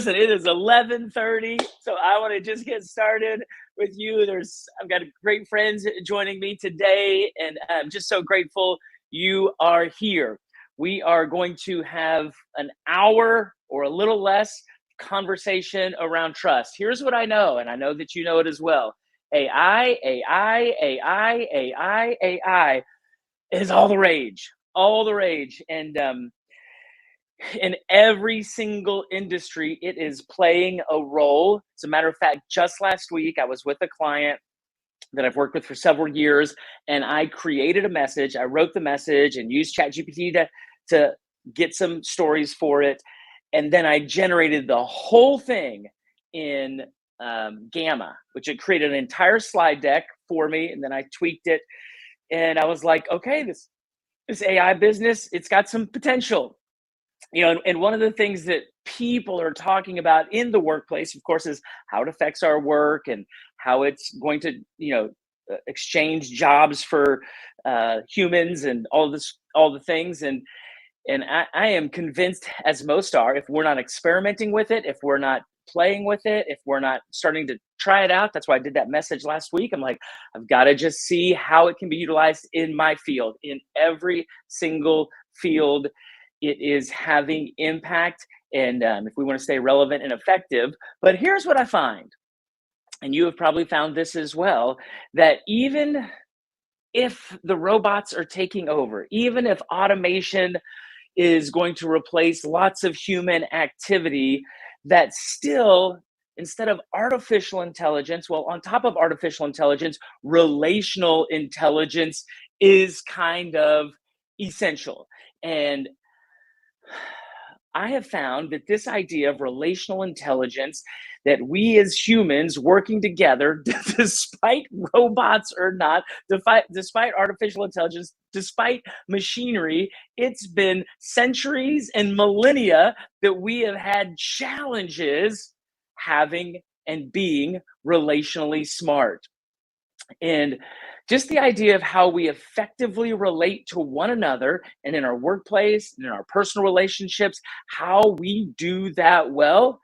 Listen, it is 11:30, so I want to just get started with you. I've got great friends joining me today, and I'm just so grateful you are here. We are going to have an hour or a little less conversation around trust. Here's what I know, and I know that you know it as well. AI is all the rage, and in every single industry, it is playing a role. As a matter of fact, just last week, I was with a client that I've worked with for several years, and I created a message. I wrote the message and used ChatGPT to get some stories for it. And then I generated the whole thing in Gamma, which it created an entire slide deck for me. And then I tweaked it. And I was like, okay, this AI business, it's got some potential. And one of the things that people are talking about in the workplace, of course, is how it affects our work and how it's going to, exchange jobs for humans and all the things. And I am convinced, as most are, if we're not experimenting with it, if we're not playing with it, if we're not starting to try it out, that's why I did that message last week. I'm like, I've got to just see how it can be utilized in my field, in every single field. It is having impact, and if we want to stay relevant and effective. But here's what I find, and you have probably found this as well, that even if the robots are taking over, even if automation is going to replace lots of human activity, that still, instead of artificial intelligence, well, on top of artificial intelligence, relational intelligence is kind of essential. And I have found that this idea of relational intelligence, that we as humans working together, despite robots or not, despite artificial intelligence, despite machinery, it's been centuries and millennia that we have had challenges having and being relationally smart. And just the idea of how we effectively relate to one another and in our workplace and in our personal relationships, how we do that well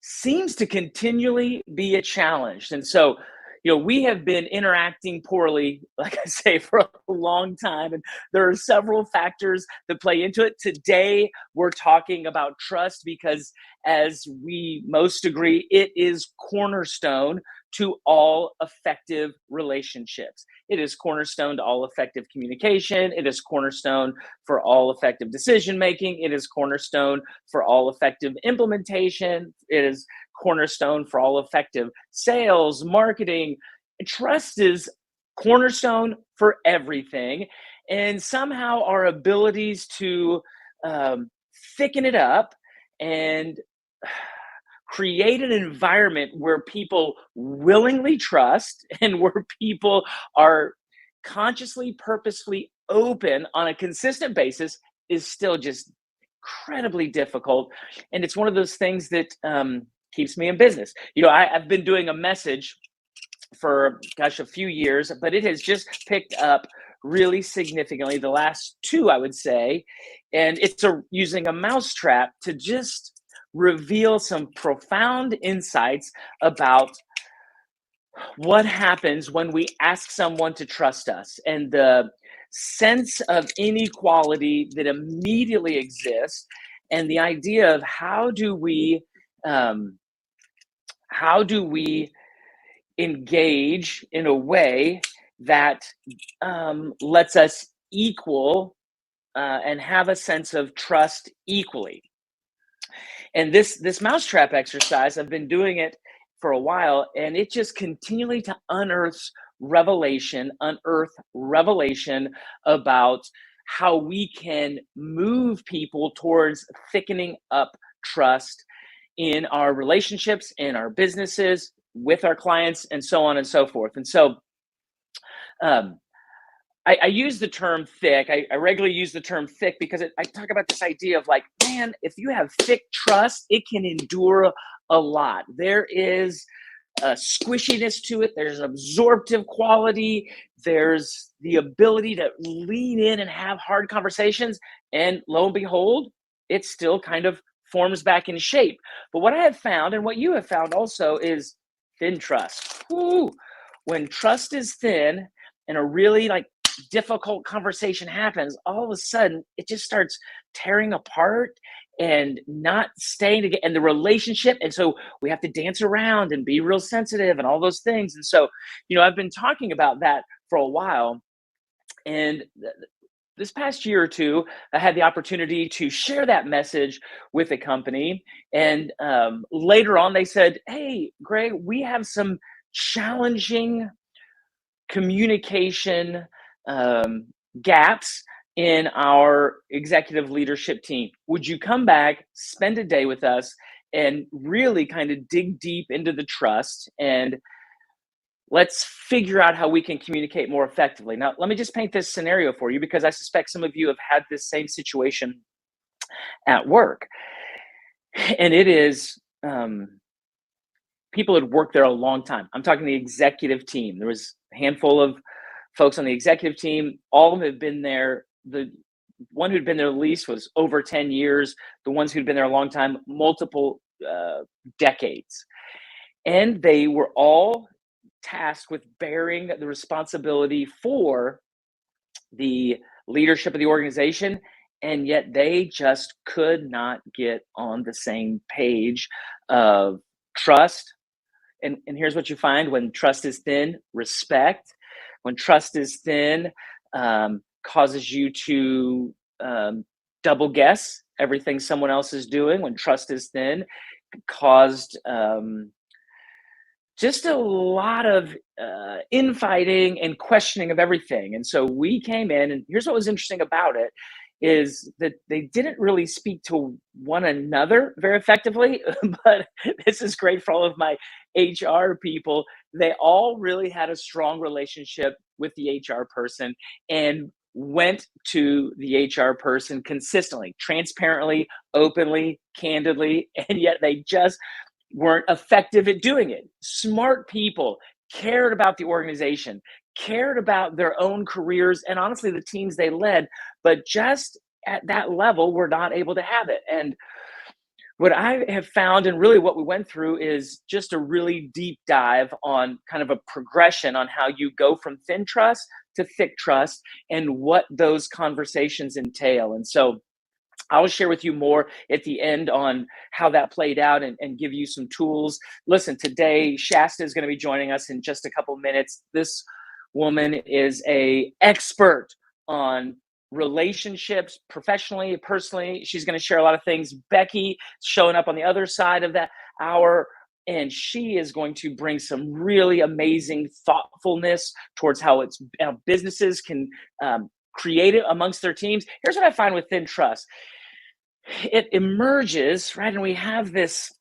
seems to continually be a challenge. And so, we have been interacting poorly, like I say, for a long time. And there are several factors that play into it. Today, we're talking about trust because, as we most agree, it is cornerstone to all effective relationships. It is cornerstone to all effective communication. It is cornerstone for all effective decision making. It is cornerstone for all effective implementation. It is cornerstone for all effective sales, marketing. Trust is cornerstone for everything. And somehow our abilities to thicken it up and create an environment where people willingly trust and where people are consciously, purposefully open on a consistent basis is still just incredibly difficult. And it's one of those things that keeps me in business. I've been doing a message for, a few years, but it has just picked up really significantly the last two, I would say. And it's using a mousetrap to just reveal some profound insights about what happens when we ask someone to trust us, and the sense of inequality that immediately exists, and the idea of how do we engage in a way that lets us equal and have a sense of trust equally. And this mousetrap exercise, I've been doing it for a while, and it just continually to unearth revelation about how we can move people towards thickening up trust in our relationships, in our businesses, with our clients, and so on and so forth. And so I use the term thick. I regularly use the term thick because I talk about this idea of, like, man, if you have thick trust, it can endure a lot. There is a squishiness to it. There's an absorptive quality. There's the ability to lean in and have hard conversations. And lo and behold, it's still kind of forms back in shape. But what I have found, and what you have found also, is thin trust. Woo! When trust is thin and a really like difficult conversation happens, all of a sudden it just starts tearing apart and not staying together, and the relationship. And so we have to dance around and be real sensitive and all those things. And so, I've been talking about that for a while. And this past year or two, I had the opportunity to share that message with a company. And later on, they said, "Hey, Greg, we have some challenging communication um, gaps in our executive leadership team. Would you come back, spend a day with us, and really kind of dig deep into the trust, and let's figure out how we can communicate more effectively?" Now, let me just paint this scenario for you, because I suspect some of you have had this same situation at work. And it is people had worked there a long time. I'm talking the executive team. There was a handful of folks on the executive team. All of them had been there. The one who'd been there the least was over 10 years. The ones who'd been there a long time, multiple decades. And they were all tasked with bearing the responsibility for the leadership of the organization. And yet they just could not get on the same page of trust. And here's what you find when trust is thin: respect. When trust is thin, causes you to double guess everything someone else is doing. When trust is thin, caused just a lot of infighting and questioning of everything. And so we came in, and here's what was interesting about it is that they didn't really speak to one another very effectively. But this is great for all of my HR people. They all really had a strong relationship with the HR person, and went to the HR person consistently, transparently, openly, candidly, and yet they just weren't effective at doing it. Smart people cared about the organization, cared about their own careers, and honestly, the teams they led, but just at that level, were not able to have it. And what I have found, and really what we went through, is just a really deep dive on kind of a progression on how you go from thin trust to thick trust, and what those conversations entail. And so I'll share with you more at the end on how that played out, and give you some tools. Listen, today Shasta is going to be joining us in just a couple minutes. This woman is an expert on relationships, professionally, personally. She's going to share a lot of things. Becky showing up on the other side of that hour, and she is going to bring some really amazing thoughtfulness towards how businesses can create it amongst their teams. Here's what I find with thin trust: it emerges, right? And we have this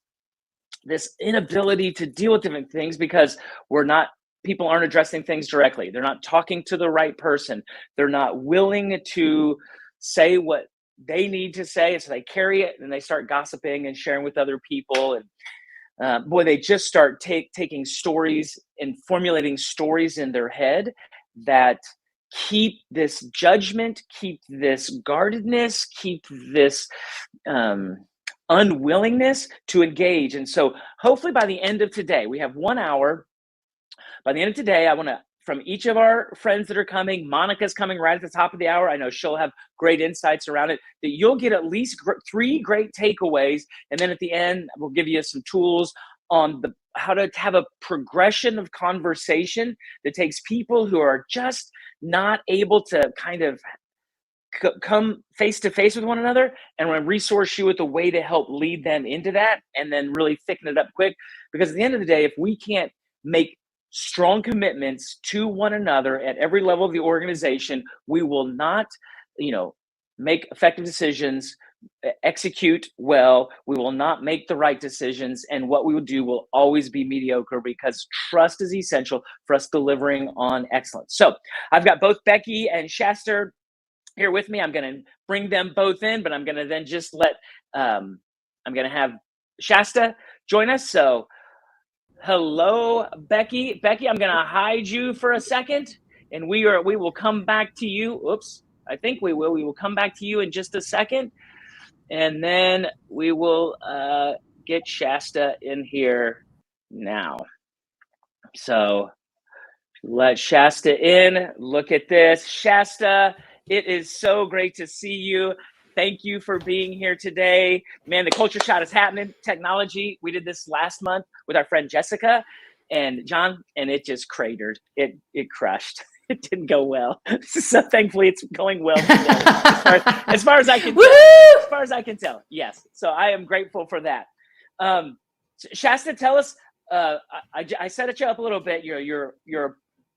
inability to deal with different things because people aren't addressing things directly. They're not talking to the right person. They're not willing to say what they need to say. And so they carry it, and they start gossiping and sharing with other people. And boy, they just start taking stories and formulating stories in their head that keep this judgment, keep this guardedness, keep this unwillingness to engage. And so hopefully by the end of today, we have 1 hour. By the end of today, I want to, from each of our friends that are coming, Monica's coming right at the top of the hour. I know she'll have great insights around it, that you'll get at least 3 great takeaways. And then at the end, we'll give you some tools on how to have a progression of conversation that takes people who are just not able to kind of come face to face with one another, and want to resource you with a way to help lead them into that, and then really thicken it up quick. Because at the end of the day, if we can't make strong commitments to one another at every level of the organization, we will not, make effective decisions, execute well. We will not make the right decisions, and what we will do will always be mediocre, because trust is essential for us delivering on excellence. So I've got both Becky and Shasta here with me. I'm going to bring them both in, but I'm going to then just I'm going to have Shasta join us. So hello, Becky. Becky, I'm going to hide you for a second, and we will come back to you. Oops, I think we will. We will come back to you in just a second. And then we will get Shasta in here now. So let Shasta in. Look at this. Shasta, it is so great to see you. Thank you for being here today. Man, the culture shot is happening. Technology. We did this last month with our friend Jessica and John, and it just cratered. It crushed. It didn't go well. So thankfully it's going well today. As far as I can tell. As far as I can tell. Yes. So I am grateful for that. Shasta, tell us, I set you up a little bit. You're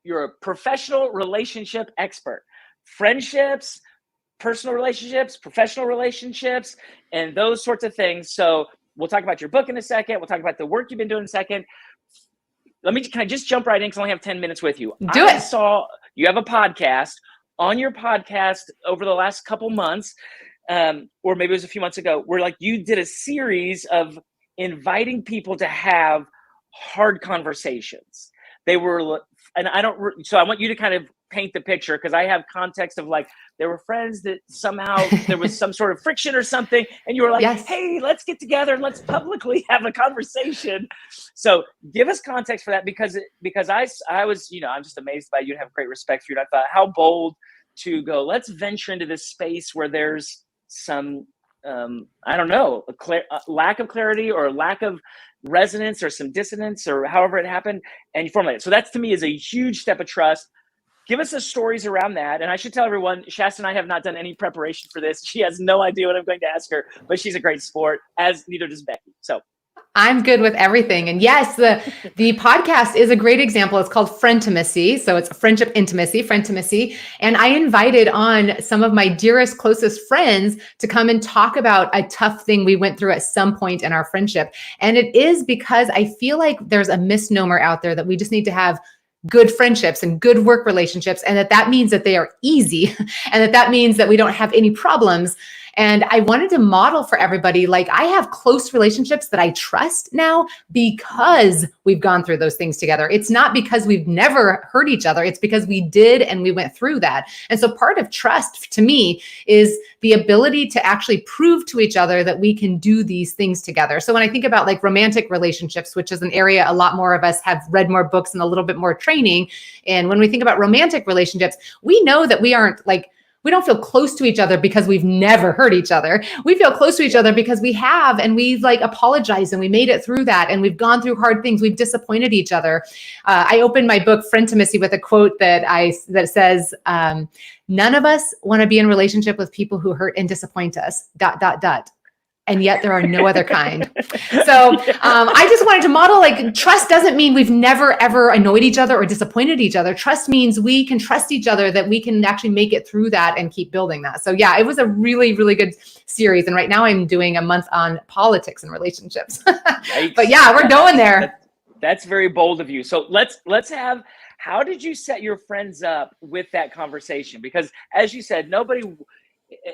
a professional relationship expert. Friendships, personal relationships, professional relationships, and those sorts of things. So we'll talk about your book in a second. We'll talk about the work you've been doing in a second. Can I just jump right in because I only have 10 minutes with you? I saw you have a podcast. On your podcast over the last couple months, or maybe it was a few months ago, where like you did a series of inviting people to have hard conversations. They were, and so I want you to kind of paint the picture because I have context of like, there were friends that somehow there was some sort of friction or something. And you were like, yes. Hey, let's get together and let's publicly have a conversation. So give us context for that because I was, I'm just amazed by you and have great respect for you. And I thought how bold to go, let's venture into this space where there's some, I don't know, lack of clarity or lack of resonance or some dissonance or however it happened, and you formulate it. So that to me is a huge step of trust. Give us the stories around that. And I should tell everyone, Shasta and I have not done any preparation for this. She has no idea what I'm going to ask her, but she's a great sport, as neither does Becky. So I'm good with everything. And yes, the podcast is a great example. It's called Frientimacy. So it's friendship intimacy, Frientimacy. And I invited on some of my dearest, closest friends to come and talk about a tough thing we went through at some point in our friendship. And it is because I feel like there's a misnomer out there that we just need to have good friendships and good work relationships. And that means that they are easy and that means that we don't have any problems. And I wanted to model for everybody, like I have close relationships that I trust now because we've gone through those things together. It's not because we've never hurt each other. It's because we did and we went through that. And so part of trust to me is the ability to actually prove to each other that we can do these things together. So when I think about like romantic relationships, which is an area a lot more of us have read more books and a little bit more training. And when we think about romantic relationships, we know that we don't feel close to each other because we've never hurt each other. We feel close to each other because we have, and we've like apologized and we made it through that. And we've gone through hard things. We've disappointed each other. I opened my book, Frientimacy, with a quote that says, none of us want to be in a relationship with people who hurt and disappoint us, ... And yet there are no other kind. So I just wanted to model like trust doesn't mean we've never, ever annoyed each other or disappointed each other. Trust means we can trust each other, that we can actually make it through that and keep building that. So yeah, it was a really, really good series. And right now I'm doing a month on politics and relationships. But yeah, we're going there. That's very bold of you. So let's have, how did you set your friends up with that conversation? Because as you said,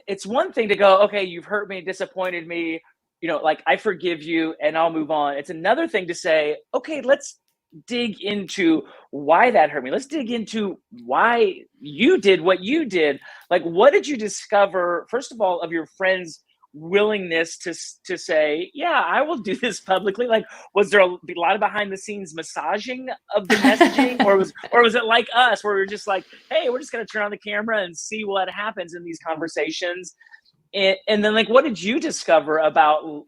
it's one thing to go, okay, you've hurt me, disappointed me, like I forgive you and I'll move on. It's another thing to say, okay, let's dig into why that hurt me. Let's dig into why you did what you did. Like, what did you discover, first of all, of your friends' willingness to say, yeah, I will do this publicly? Like, was there a lot of behind the scenes massaging of the messaging or was it like us where we were just like, hey, we're just going to turn on the camera and see what happens in these conversations? And then like, what did you discover about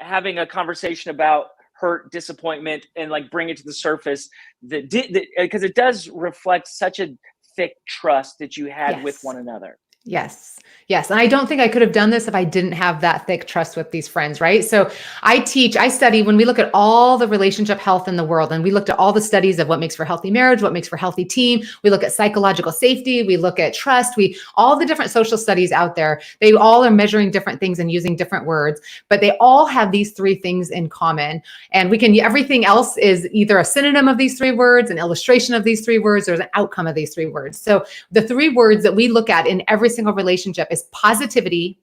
having a conversation about hurt, disappointment, and like bring it to the surface because it does reflect such a thick trust that you had with one another? Yes. And I don't think I could have done this if I didn't have that thick trust with these friends, right? So I study, when we look at all the relationship health in the world, and we looked at all the studies of what makes for healthy marriage, what makes for healthy team. We look at psychological safety. We look at trust. All the different social studies out there, they all are measuring different things and using different words, but they all have these three things in common. And everything else is either a synonym of these three words, an illustration of these three words, or an outcome of these three words. So the three words that we look at in every single relationship is positivity,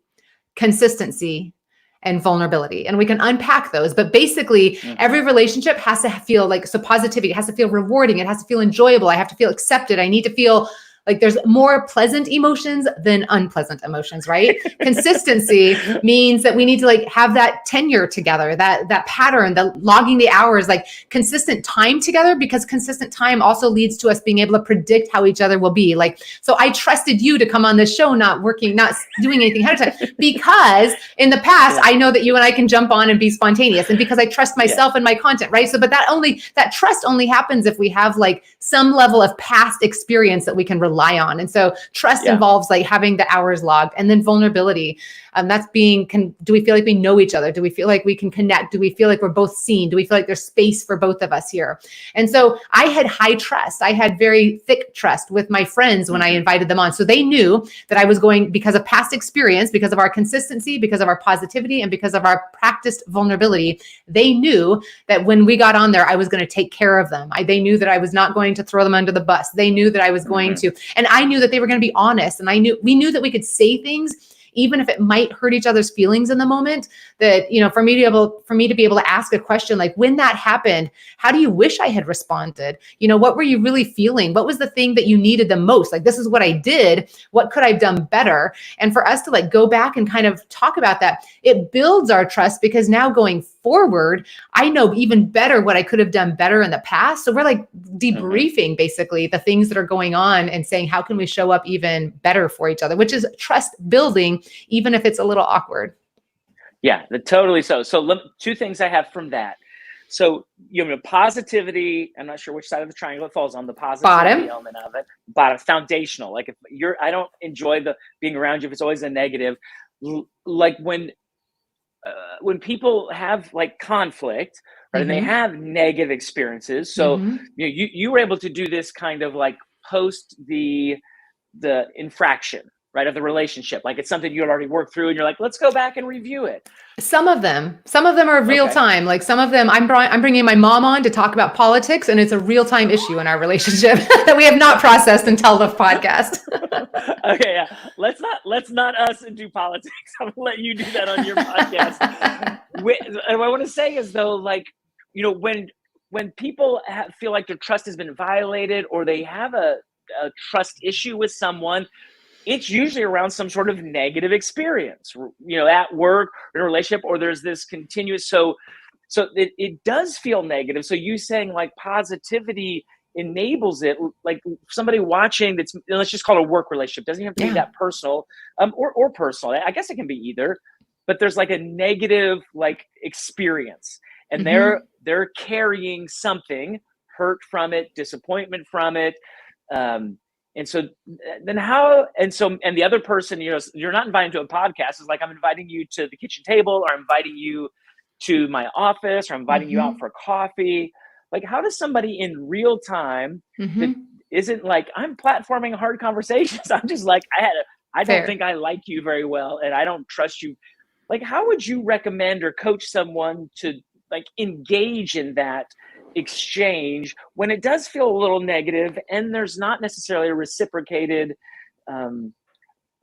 consistency, and vulnerability. And we can unpack those, but basically every relationship has to feel positivity, it has to feel rewarding. It has to feel enjoyable. I have to feel accepted. I need to feel Like there's more pleasant emotions than unpleasant emotions, right? Consistency means that we need to like have that tenure together, that pattern, the logging the hours, like consistent time together, because consistent time also leads to us being able to predict how each other will be. Like, so I trusted you to come on this show, not doing anything ahead of time, because in the past, I know that you and I can jump on and be spontaneous, and because I trust myself and my content, right? So, but that trust only happens if we have like some level of past experience that we can rely on. And so trust involves like having the hours logged, and then vulnerability. That's do we feel like we know each other? Do we feel like we can connect? Do we feel like we're both seen? Do we feel like there's space for both of us here? And so I had high trust. I had very thick trust with my friends when I invited them on. So they knew that I was going, because of past experience, because of our consistency, because of our positivity, and because of our practiced vulnerability, they knew that when we got on there, I was going to take care of them. They knew that I was not going to throw them under the bus. They knew that I was going to, and I knew that they were going to be honest. And we knew that we could say things even if it might hurt each other's feelings in the moment, that, you know, for me to be able to ask a question like, when that happened, how do you wish I had responded? You know, what were you really feeling? What was the thing that you needed the most? Like, this is what I did. What could I have done better? And for us to like go back and kind of talk about that, it builds our trust, because now going forward, I know even better what I could have done better in the past. So we're like debriefing basically the things that are going on and saying, how can we show up even better for each other, which is trust building, even if it's a little awkward. Yeah, totally. So two things I have from that. So, you know, positivity, I'm not sure which side of the triangle it falls on, the positivity element of it, but foundational. Like, if I don't enjoy being around you if it's always a negative. Like when people have like conflict, right, and they have negative experiences. So, you know, you were able to do this kind of like post the infraction, right, of the relationship. Like, it's something you had already worked through, and you're like, let's go back and review it. Some of them are real time. Like some of them, I'm bringing my mom on to talk about politics, and it's a real time issue in our relationship that we have not processed until the podcast. Okay, yeah. Let's not us and do politics. I'm gonna let you do that on your podcast. What I want to say is, though, like, you know, when people feel like their trust has been violated, or they have a trust issue with someone, it's usually around some sort of negative experience, you know, at work, in a relationship, or there's this continuous, so it does feel negative. So you saying like positivity enables it, like somebody watching that's, let's just call it a work relationship, doesn't have to be that personal, or personal. I guess it can be either, but there's like a negative like experience, and they're carrying something, hurt from it, disappointment from it. And so then and the other person, you know, you're not inviting to a podcast. It's like, I'm inviting you to the kitchen table, or I'm inviting you to my office, or I'm inviting you out for coffee. Like, how does somebody in real time that isn't like, I'm platforming hard conversations, I'm just like, I don't think I like you very well, and I don't trust you. Like, how would you recommend or coach someone to like engage in that exchange when it does feel a little negative, and there's not necessarily a reciprocated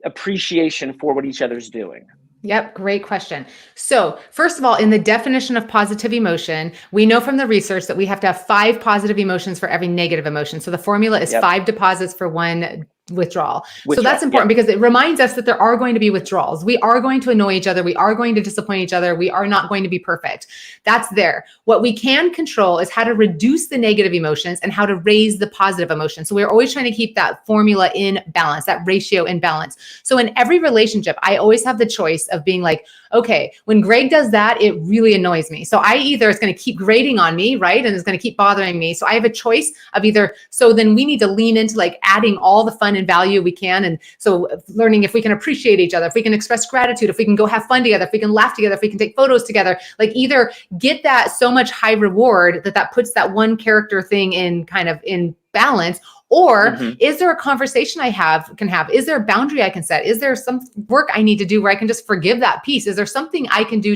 appreciation for what each other's doing? Yep. Great question. So first of all, in the definition of positive emotion, we know from the research that we have to have 5 positive emotions for every negative emotion. So the formula is 5 deposits for 1 withdrawal. So that's important because it reminds us that there are going to be withdrawals. We are going to annoy each other. We are going to disappoint each other. We are not going to be perfect. That's there. What we can control is how to reduce the negative emotions and how to raise the positive emotions. So we're always trying to keep that formula in balance, that ratio in balance. So in every relationship, I always have the choice of being like, okay, when Greg does that, it really annoys me. So it's going to keep grating on me, right? And it's going to keep bothering me. So I have a choice of so then we need to lean into like adding all the fun and value we can. And so learning if we can appreciate each other, if we can express gratitude, if we can go have fun together, if we can laugh together, if we can take photos together, like either get that so much high reward that puts that one character thing in kind of in balance, or is there a conversation I can have? Is there a boundary I can set? Is there some work I need to do where I can just forgive that piece? Is there something I can do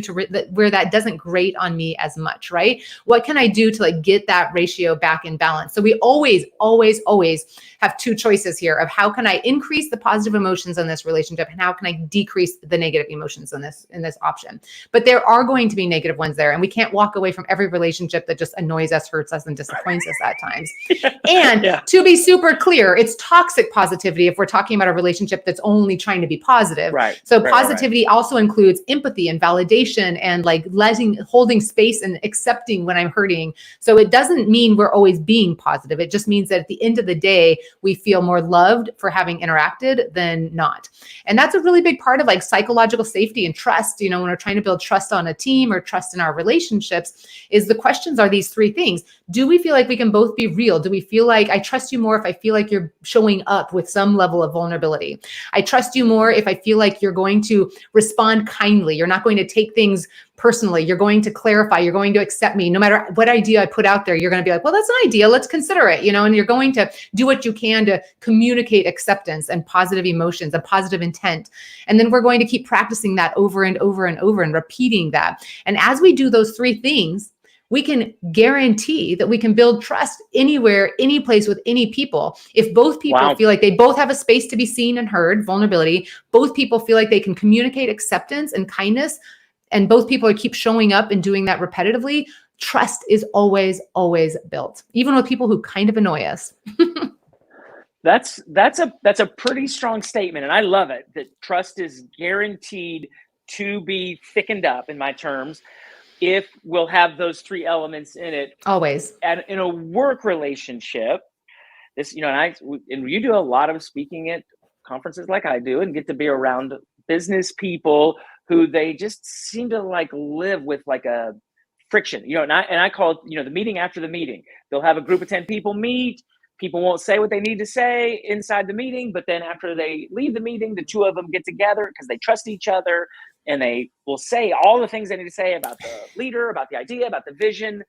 where that doesn't grate on me as much, right? What can I do to like get that ratio back in balance? So we always, always, always have 2 choices here of how can I increase the positive emotions in this relationship, and how can I decrease the negative emotions in this option. But there are going to be negative ones there, and we can't walk away from every relationship that just annoys us, hurts us, and disappoints us at times. And to be super clear. It's toxic positivity if we're talking about a relationship that's only trying to be positive. Right. So positivity also includes empathy and validation and like holding space and accepting when I'm hurting. So it doesn't mean we're always being positive. It just means that at the end of the day, we feel more loved for having interacted than not. And that's a really big part of like psychological safety and trust. You know, when we're trying to build trust on a team or trust in our relationships, is the questions are these three things. Do we feel like we can both be real? Do we feel like I trust you more if I feel like you're showing up with some level of vulnerability? I trust you more if I feel like you're going to respond kindly. You're not going to take things personally. You're going to clarify. You're going to accept me. No matter what idea I put out there, you're going to be like, well, that's an idea. Let's consider it, you know, and you're going to do what you can to communicate acceptance and positive emotions and positive intent. And then we're going to keep practicing that over and over and over and repeating that. And as we do those three things, we can guarantee that we can build trust anywhere, any place with any people. If both people feel like they both have a space to be seen and heard, vulnerability, both people feel like they can communicate acceptance and kindness, and both people keep showing up and doing that repetitively, trust is always, always built, even with people who kind of annoy us. That's a pretty strong statement. And I love it, that trust is guaranteed to be thickened up, in my terms, if we'll have those three elements in it. Always. And in a work relationship, this, you know, and you do a lot of speaking at conferences like I do, and get to be around business people who they just seem to like live with like a friction, you know, and I call it, you know, the meeting after the meeting. They'll have a group of 10 people meet. People won't say what they need to say inside the meeting, but then after they leave the meeting, the two of them get together because they trust each other, and they will say all the things they need to say about the leader, about the idea, about the vision.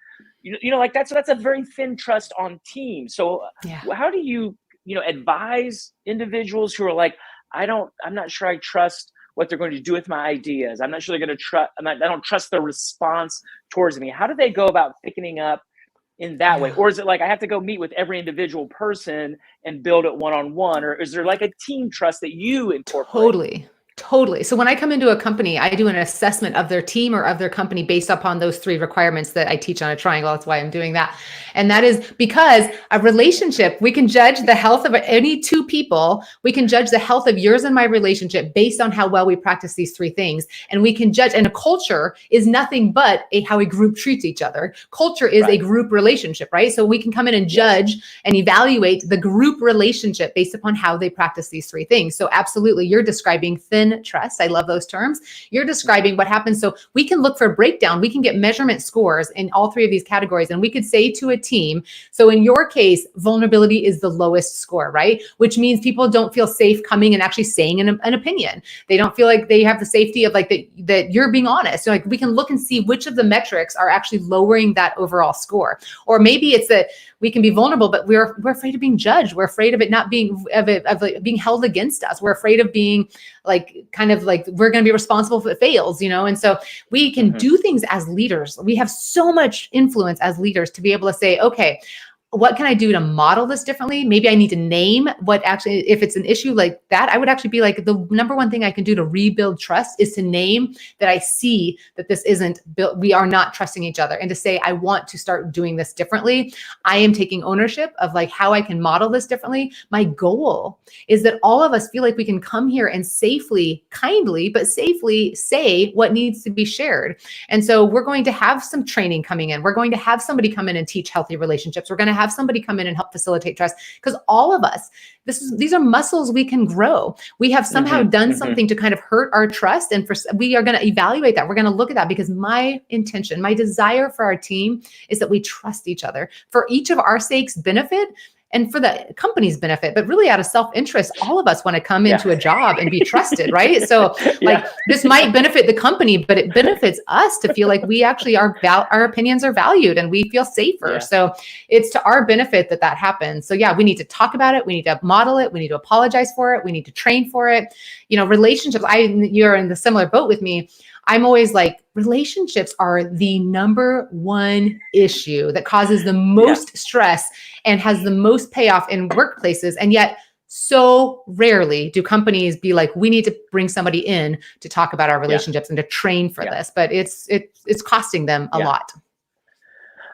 You know, like that's a very thin trust on team. So how do you advise individuals who are like, I'm not sure I trust what they're going to do with my ideas. I'm not sure they're going to trust. I don't trust their response towards me. How do they go about thickening up in that way? Or is it like I have to go meet with every individual person and build it one-on-one? Or is there like a team trust that you incorporate? Totally. So when I come into a company, I do an assessment of their team or of their company based upon those three requirements that I teach on a triangle. That's why I'm doing that. And that is because a relationship, we can judge the health of any two people. We can judge the health of yours and my relationship based on how well we practice these three things. And we can judge, and a culture is nothing but how a group treats each other. Culture is a group relationship, right? So we can come in and judge and evaluate the group relationship based upon how they practice these three things. So absolutely, you're describing thin trust. I love those terms. You're describing what happens. So we can look for a breakdown. We can get measurement scores in all three of these categories. And we could say to a team, so in your case, vulnerability is the lowest score, right? Which means people don't feel safe coming and actually saying an opinion. They don't feel like they have the safety of like that you're being honest. So like we can look and see which of the metrics are actually lowering that overall score. Or maybe it's that we can be vulnerable, but we're afraid of being judged. We're afraid of it not being being held against us. We're afraid of being like kind of like we're going to be responsible if it fails, you know? And so we can do things as leaders. We have so much influence as leaders to be able to say, okay, what can I do to model this differently? Maybe I need to name what actually, if it's an issue like that, I would actually be like, the number one thing I can do to rebuild trust is to name that I see that this isn't built, we are not trusting each other, and to say, I want to start doing this differently. I am taking ownership of like how I can model this differently. My goal is that all of us feel like we can come here and safely, kindly, but safely say what needs to be shared. And so we're going to have some training coming in. We're going to have somebody come in and teach healthy relationships. We're going to have somebody come in and help facilitate trust, because all of us, these are muscles we can grow. We have somehow done something to kind of hurt our trust, and we are going to evaluate that. We're going to look at that, because my intention, my desire for our team is that we trust each other for each of our sakes benefit and for the company's benefit, but really out of self-interest. All of us want to come into a job and be trusted, right? So like this might benefit the company, but it benefits us to feel like we actually our opinions are valued and we feel safer. So it's to our benefit that happens. So we need to talk about it. We need to model it. We need to apologize for it. We need to train for it. You know, relationships, you're in the similar boat with me. I'm always like, relationships are the number one issue that causes the most stress and has the most payoff in workplaces. And yet so rarely do companies be like, we need to bring somebody in to talk about our relationships and to train for this, but it's costing them a lot.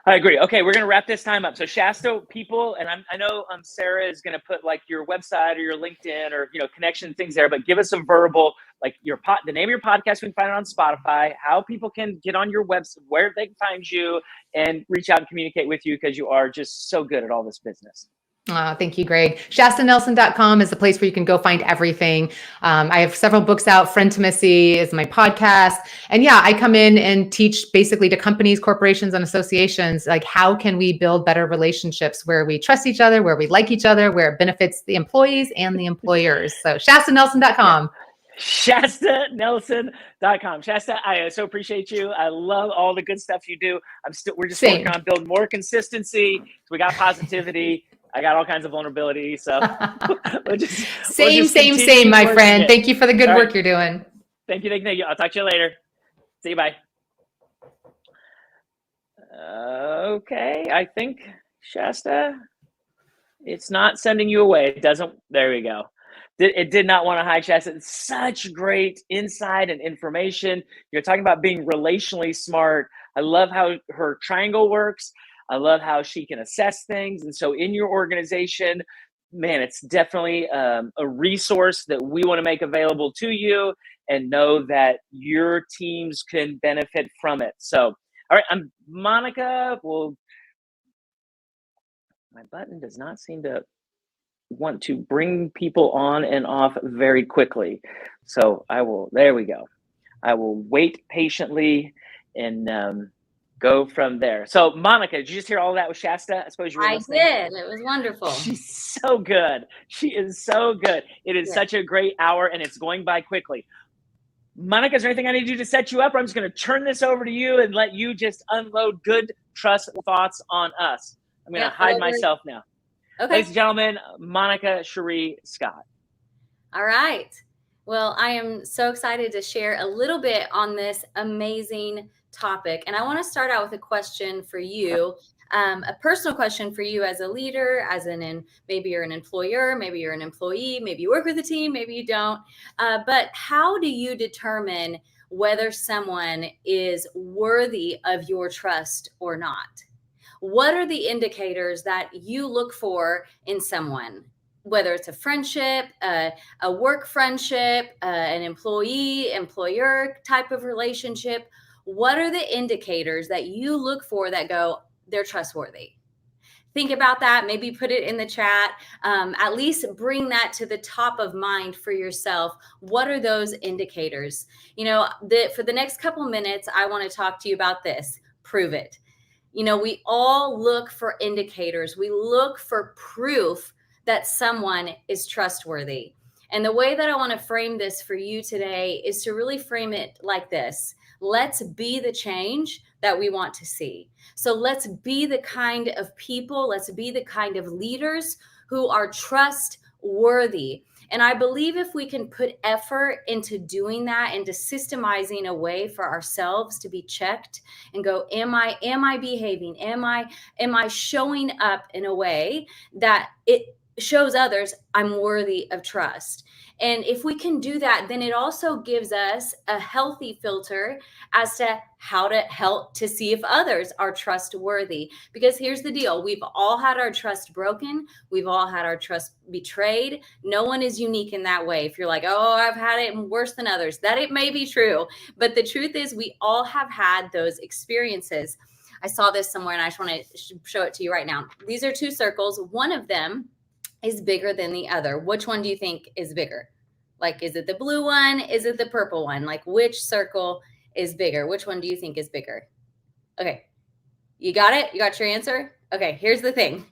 I agree. Okay, we're gonna wrap this time up. So Shasta, people, and I know Sarah is gonna put like your website or your LinkedIn or connection things there, but give us a verbal, like the name of your podcast. We can find it on Spotify. How people can get on your website, where they can find you, and reach out and communicate with you because you are just so good at all this business. Oh, thank you, Greg. ShastaNelson.com is the place where you can go find everything. I have several books out. Friendtimacy is my podcast. And yeah, I come in and teach basically to companies, corporations, and associations, like how can we build better relationships where we trust each other, where we like each other, where it benefits the employees and the employers. So ShastaNelson.com. Yeah. ShastaNelson.com. Shasta, I so appreciate you. I love all the good stuff you do. We're just working on building more consistency. We got positivity. I got all kinds of vulnerability. So same, my friend. Thank you for the good work you're doing. Thank you. I'll talk to you later. See you. Bye. Okay. I think, Shasta, it's not sending you away. It doesn't. There we go. It did not want to hide, Shasta. It's such great insight and information. You're talking about being relationally smart. I love how her triangle works. I love how she can assess things. And so in your organization, man, it's definitely a resource that we want to make available to you and know that your teams can benefit from it. So, all right, I'm Monica. My button does not seem to want to bring people on and off very quickly. So there we go. I will wait patiently and go from there. So Monica, did you just hear all of that with Shasta? I suppose you were listening. I did. It was wonderful. She's so good. She is so good. It is such a great hour and it's going by quickly. Monica, is there anything I need to do to set you up? Or I'm just going to turn this over to you and let you just unload good trust thoughts on us. I'm going to hide myself now. Okay. Ladies and gentlemen, Monica Sheri Scott. All right. Well, I am so excited to share a little bit on this amazing topic. And I want to start out with a question for you, a personal question for you as a leader, maybe you're an employer, maybe you're an employee, maybe you work with a team, maybe you don't. But how do you determine whether someone is worthy of your trust or not? What are the indicators that you look for in someone? Whether it's a friendship, a work friendship, an employee-employer type of relationship, what are the indicators that you look for that go, they're trustworthy? Think about that. Maybe put it in the chat. At least bring that to the top of mind for yourself. What are those indicators? For the next couple minutes, I want to talk to you about this. Prove it. We all look for indicators. We look for proof that someone is trustworthy. And the way that I want to frame this for you today is to really frame it like this. Let's be the change that we want to see. So let's be the kind of people, let's be the kind of leaders who are trustworthy. And I believe if we can put effort into doing that, into systemizing a way for ourselves to be checked and go, am I behaving? Am I showing up in a way that it shows others I'm worthy of trust? And if we can do that, then it also gives us a healthy filter as to how to help to see if others are trustworthy. Because here's the deal. We've all had our trust broken. We've all had our trust betrayed. No one is unique in that way. If you're like, oh, I've had it worse than others, that it may be true. But the truth is we all have had those experiences. I saw this somewhere and I just want to show it to you right now. These are two circles. One of them is bigger than the other. Which one do you think is bigger? Like, is it the blue one? Is it the purple one? Like, which circle is bigger? Which one do you think is bigger? Okay. You got it? You got your answer? Okay. Here's the thing.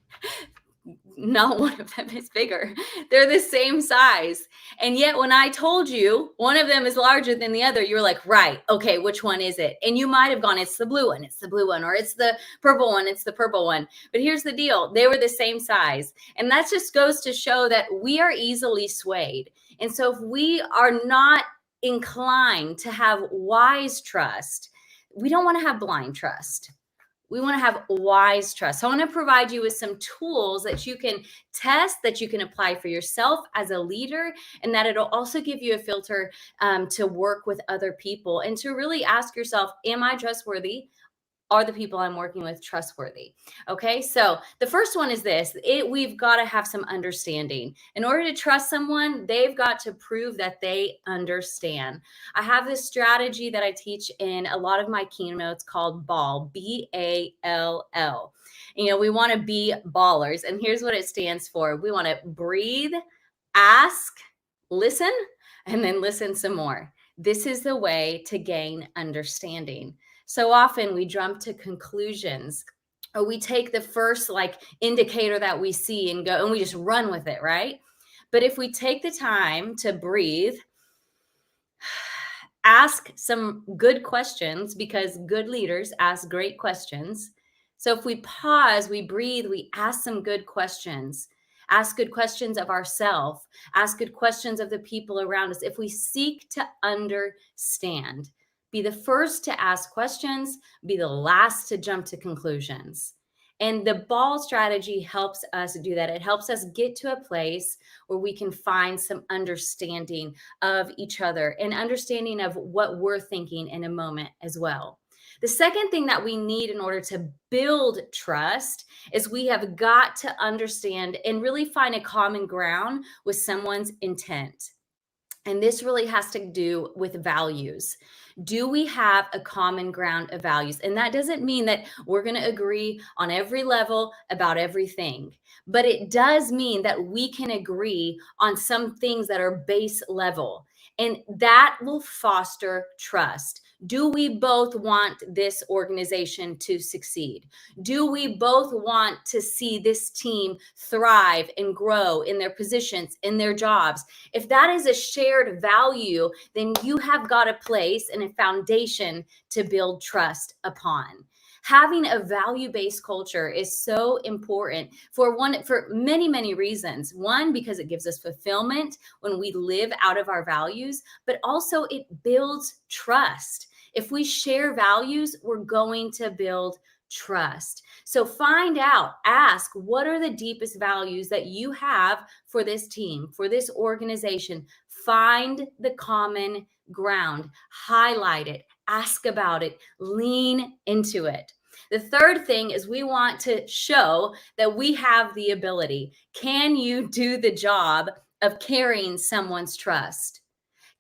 Not one of them is bigger. They're the same size. And yet when I told you one of them is larger than the other, you were like, right, okay, which one is it? And you might have gone, it's the blue one, or it's the purple one, it's the purple one. But here's the deal. They were the same size. And that just goes to show that we are easily swayed. And so if we are not inclined to have wise trust, we don't want to have blind trust. We want to have wise trust. So I want to provide you with some tools that you can test, that you can apply for yourself as a leader, and that it'll also give you a filter to work with other people and to really ask yourself, am I trustworthy? Are the people I'm working with trustworthy? Okay, so the first one is this. We've got to have some understanding. In order to trust someone, they've got to prove that they understand. I have this strategy that I teach in a lot of my keynotes called BALL, B-A-L-L. We want to be ballers. And here's what it stands for. We want to breathe, ask, listen, and then listen some more. This is the way to gain understanding. So often we jump to conclusions, or we take the first indicator that we see and go, and we just run with it, right? But if we take the time to breathe, ask some good questions, because good leaders ask great questions. So if we pause, we breathe, we ask some good questions. Ask good questions of ourselves. Ask good questions of the people around us. If we seek to understand, be the first to ask questions, be the last to jump to conclusions. And the BALL strategy helps us do that. It helps us get to a place where we can find some understanding of each other and understanding of what we're thinking in a moment as well. The second thing that we need in order to build trust is we have got to understand and really find a common ground with someone's intent. And this really has to do with values. Do we have a common ground of values? And that doesn't mean that we're going to agree on every level about everything, but it does mean that we can agree on some things that are base level, and that will foster trust. Do we both want this organization to succeed? Do we both want to see this team thrive and grow in their positions, in their jobs? If that is a shared value, then you have got a place and a foundation to build trust upon. Having a value-based culture is so important for many, many reasons. One, because it gives us fulfillment when we live out of our values, but also it builds trust. If we share values, we're going to build trust. So find out, ask, what are the deepest values that you have for this team, for this organization? Find the common ground, highlight it, ask about it, lean into it. The third thing is we want to show that we have the ability. Can you do the job of carrying someone's trust?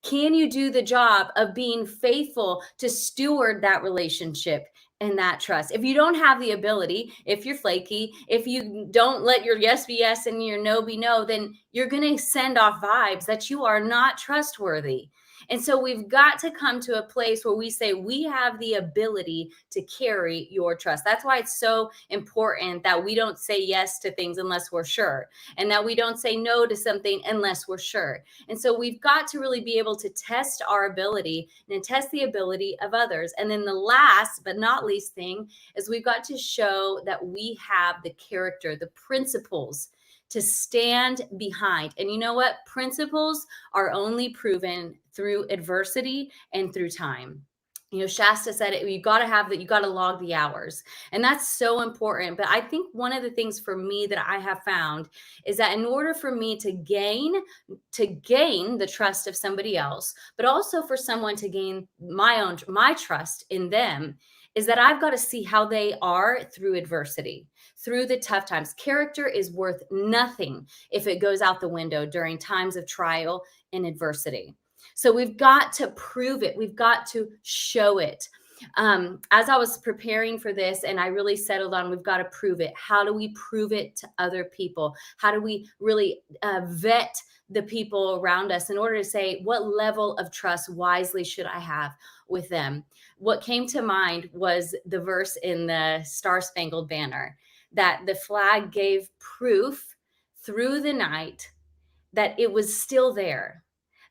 Can you do the job of being faithful to steward that relationship and that trust? If you don't have the ability, if you're flaky, if you don't let your yes be yes and your no be no, then you're going to send off vibes that you are not trustworthy. And so we've got to come to a place where we say we have the ability to carry your trust. That's why it's so important that we don't say yes to things unless we're sure, and that we don't say no to something unless we're sure. And so we've got to really be able to test our ability and test the ability of others. And then the last but not least thing is we've got to show that we have the character, the principles to stand behind. And you know what? Principles are only proven through adversity and through time. Shasta said it, you got to have that, you got to log the hours. And that's so important. But I think one of the things for me that I have found is that in order for me to gain the trust of somebody else, but also for someone to gain my trust in them, is that I've got to see how they are through adversity, through the tough times. Character is worth nothing if it goes out the window during times of trial and adversity. So we've got to prove it. We've got to show it. As I was preparing for this, and I really settled on, we've got to prove it. How do we prove it to other people? How do we really vet the people around us in order to say, what level of trust wisely should I have with them? What came to mind was the verse in the Star-Spangled Banner, that the flag gave proof through the night that it was still there,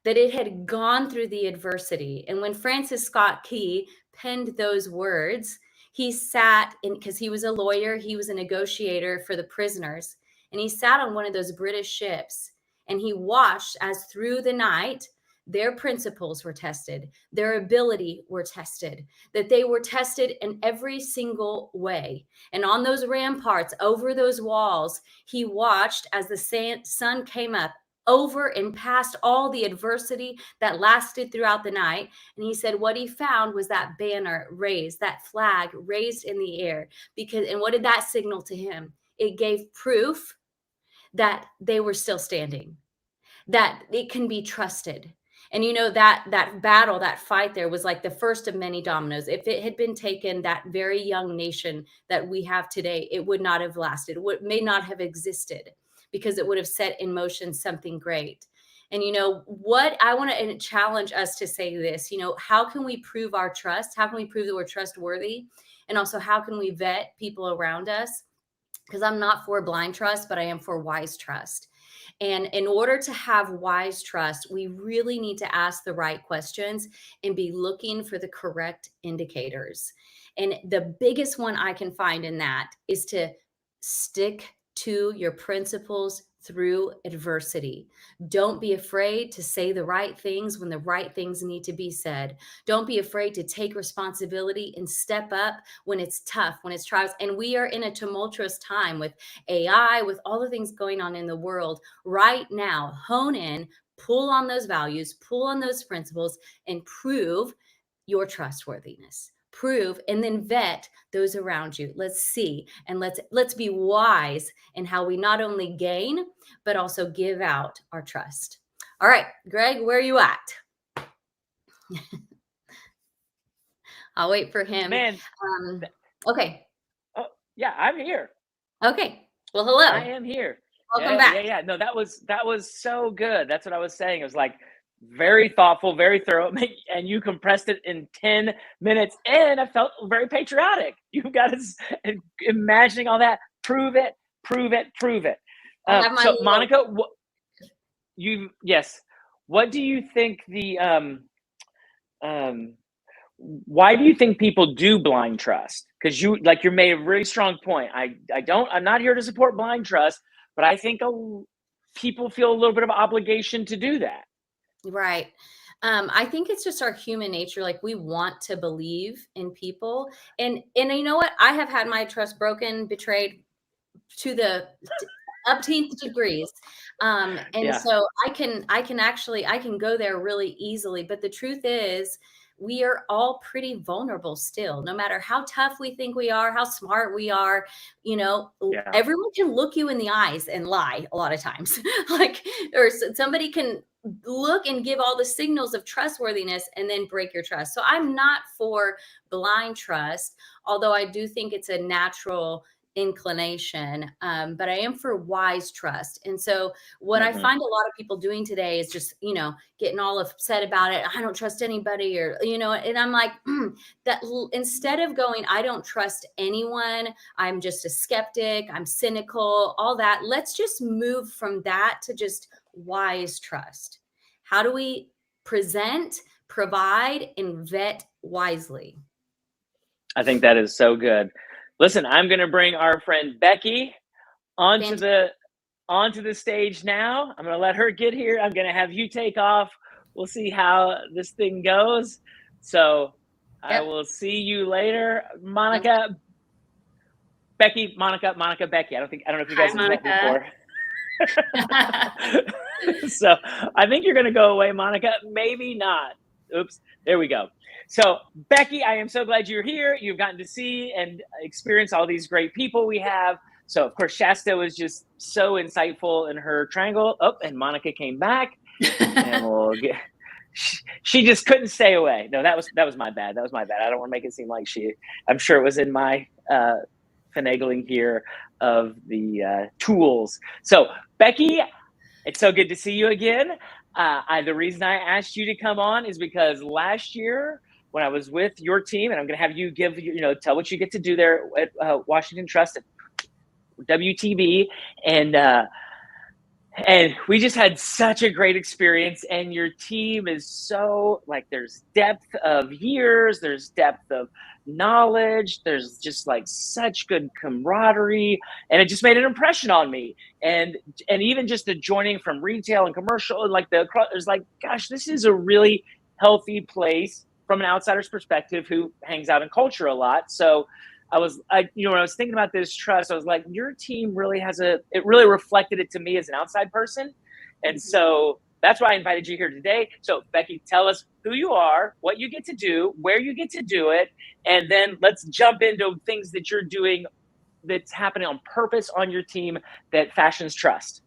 that it had gone through the adversity. And when Francis Scott Key penned those words, he sat in, because he was a lawyer, he was a negotiator for the prisoners, and he sat on one of those British ships, and he watched as through the night their principles were tested, their ability were tested, that they were tested in every single way. And on those ramparts, over those walls, he watched as the sun came up over and past all the adversity that lasted throughout the night. And he said what he found was that banner raised, that flag raised in the air. And what did that signal to him? It gave proof that they were still standing, that it can be trusted. And that battle, that fight there was like the first of many dominoes. If it had been taken, that very young nation that we have today, it would not have lasted. It may not have existed, because it would have set in motion something great. And what I want to challenge us to say this, how can we prove our trust? How can we prove that we're trustworthy? And also, how can we vet people around us? Because I'm not for blind trust, but I am for wise trust. And in order to have wise trust, we really need to ask the right questions and be looking for the correct indicators. And the biggest one I can find in that is to stick to your principles through adversity. Don't be afraid to say the right things when the right things need to be said. Don't be afraid to take responsibility and step up when it's tough, when it's trials. And we are in a tumultuous time with AI, with all the things going on in the world right now. Hone in, pull on those values, pull on those principles, and prove your trustworthiness. Prove and then vet those around you. Let's see, and let's be wise in how we not only gain but also give out our trust. All right, Greg, where are you at? I'll wait for him. Man. Okay. Oh, yeah, I'm here. Okay. Well, hello. I am here. Welcome back. Yeah. No, that was so good. That's what I was saying. It was like very thoughtful, very thorough, and you compressed it in 10 minutes, and I felt very patriotic. You've got us imagining all that. Prove it. So, Monica, what do you think why do you think people do blind trust? Because you made a really strong point. I'm not here to support blind trust, but I think people feel a little bit of obligation to do that. Right. I think it's just our human nature. Like, we want to believe in people. And you know what? I have had my trust broken, betrayed to the upteenth degrees. So I can go there really easily. But the truth is, we are all pretty vulnerable still, no matter how tough we think we are, how smart we are. Everyone can look you in the eyes and lie a lot of times. Or somebody can look and give all the signals of trustworthiness and then break your trust. So I'm not for blind trust, although I do think it's a natural inclination, but I am for wise trust. And so what I find a lot of people doing today is just, getting all upset about it. I don't trust anybody, or, and I'm like, that instead of going, I don't trust anyone, I'm just a skeptic, I'm cynical, all that. Let's just move from that to just wise trust. How do we present, provide, and vet wisely? I think that is so good. Listen, I'm going to bring our friend Becky onto the stage now. I'm going to let her get here. I'm going to have you take off. We'll see how this thing goes. So I will see you later, Monica. Becky, Monica, Becky. I don't know if you guys have met before. So I think you're going to go away, Monica. Maybe not. Oops. There we go. So, Becky, I am so glad you're here. You've gotten to see and experience all these great people we have. So, of course, Shasta was just so insightful in her triangle. Oh, and Monica came back. And she just couldn't stay away. No, that was my bad. I don't want to make it seem like I'm sure it was in my finagling here of the tools. So, Becky, it's so good to see you again. The reason I asked you to come on is because last year when I was with your team, and I'm going to have you give, tell what you get to do there at Washington Trust at WTB, and we just had such a great experience. And your team is so, there's depth of years, there's depth of knowledge, there's just such good camaraderie, and it just made an impression on me. And even just the joining from retail and commercial, there's gosh, this is a really healthy place from an outsider's perspective who hangs out in culture a lot. So when I was thinking about this trust, I was like, your team really it really reflected it to me as an outside person. And so that's why I invited you here today. So Becky, tell us who you are, what you get to do, where you get to do it, and then let's jump into things that you're doing that's happening on purpose on your team that fashions trust.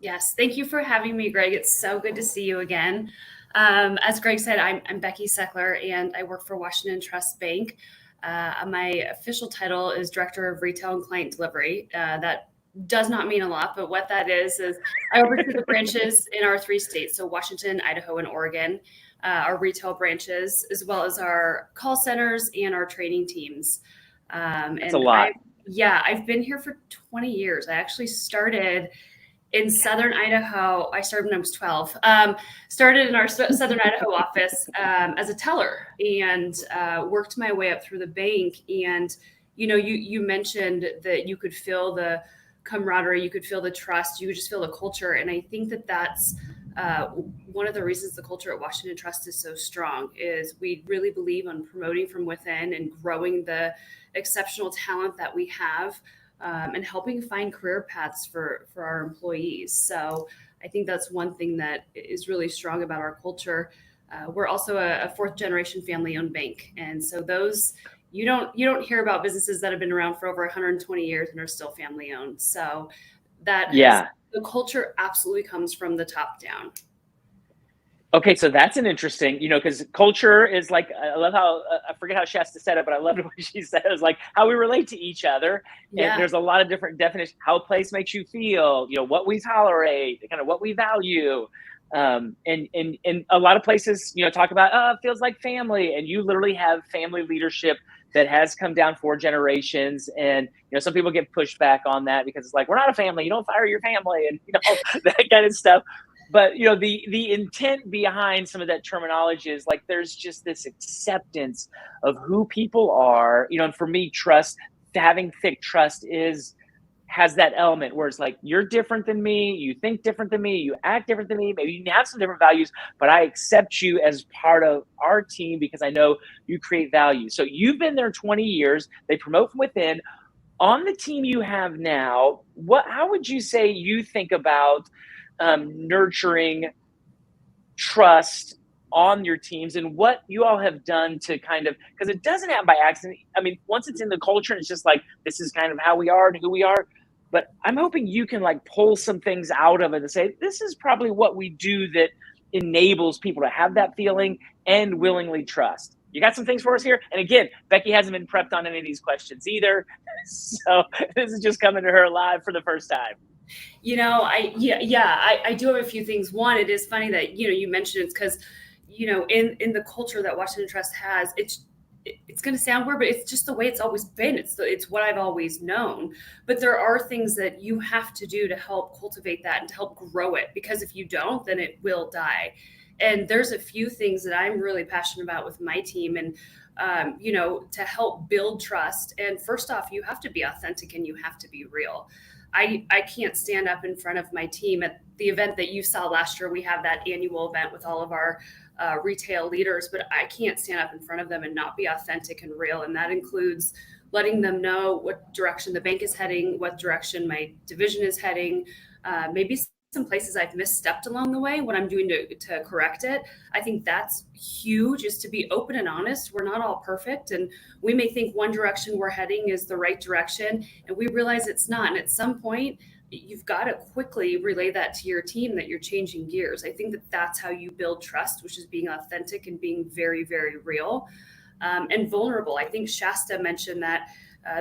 Yes, thank you for having me, Greg. It's so good to see you again. As Greg said, I'm Becky Seckler, and I work for Washington Trust Bank. My official title is Director of Retail and Client Delivery. That does not mean a lot, but what that is I oversee the branches in our 3 states, so Washington, Idaho, and Oregon, our retail branches, as well as our call centers and our training teams. That's a lot. I've been here for 20 years. I actually started in Southern Idaho. I started when I was 12. Started in our Southern Idaho office as a teller, and worked my way up through the bank. And you mentioned that you could feel the camaraderie, you could feel the trust, you could just feel the culture. And I think that that's one of the reasons the culture at Washington Trust is so strong, is we really believe on promoting from within and growing the exceptional talent that we have, and helping find career paths for our employees. So I think that's one thing that is really strong about our culture. We're also a 4th generation family owned bank. And so those, you don't hear about businesses that have been around for over 120 years and are still family owned. So that the culture absolutely comes from the top down. Okay, so that's an interesting, because culture is like, I love how, I forget how Shasta said it, but I loved what she said. It was like how we relate to each other. Yeah. And there's a lot of different definitions, how a place makes you feel, what we tolerate, kind of what we value. And a lot of places, talk about, it feels like family. And you literally have family leadership that has come down 4 generations. And, some people get pushed back on that because it's like, we're not a family. You don't fire your family and, that kind of stuff. But, the intent behind some of that terminology is like, there's just this acceptance of who people are, and for me, trust, having thick trust has that element where it's like, you're different than me, you think different than me, you act different than me, maybe you have some different values, but I accept you as part of our team because I know you create value. So you've been there 20 years, they promote from within. On the team you have now, how would you say you think about nurturing trust on your teams, and what you all have done to kind of, because it doesn't happen by accident. I mean, once it's in the culture, it's just like, this is kind of how we are and who we are. But I'm hoping you can like pull some things out of it and say, this is probably what we do that enables people to have that feeling and willingly trust. You got some things for us here? And again, Becky hasn't been prepped on any of these questions either. So this is just coming to her live for the first time. I do have a few things. One, it is funny that, you mentioned it's because, in the culture that Washington Trust has, it's going to sound weird, but it's just the way it's always been. It's what I've always known. But there are things that you have to do to help cultivate that and to help grow it, because if you don't, then it will die. And there's a few things that I'm really passionate about with my team, and to help build trust. And first off, you have to be authentic and you have to be real. I can't stand up in front of my team at the event that you saw last year. We have that annual event with all of our retail leaders, but I can't stand up in front of them and not be authentic and real. And that includes letting them know what direction the bank is heading, what direction my division is heading, maybe some places I've misstepped along the way, what I'm doing to correct it. I think that's huge, is to be open and honest. We're not all perfect, and we may think one direction we're heading is the right direction, and we realize it's not. And at some point, you've got to quickly relay that to your team that you're changing gears. I think that that's how you build trust, which is being authentic and being very, very real, and vulnerable. I think Shasta mentioned that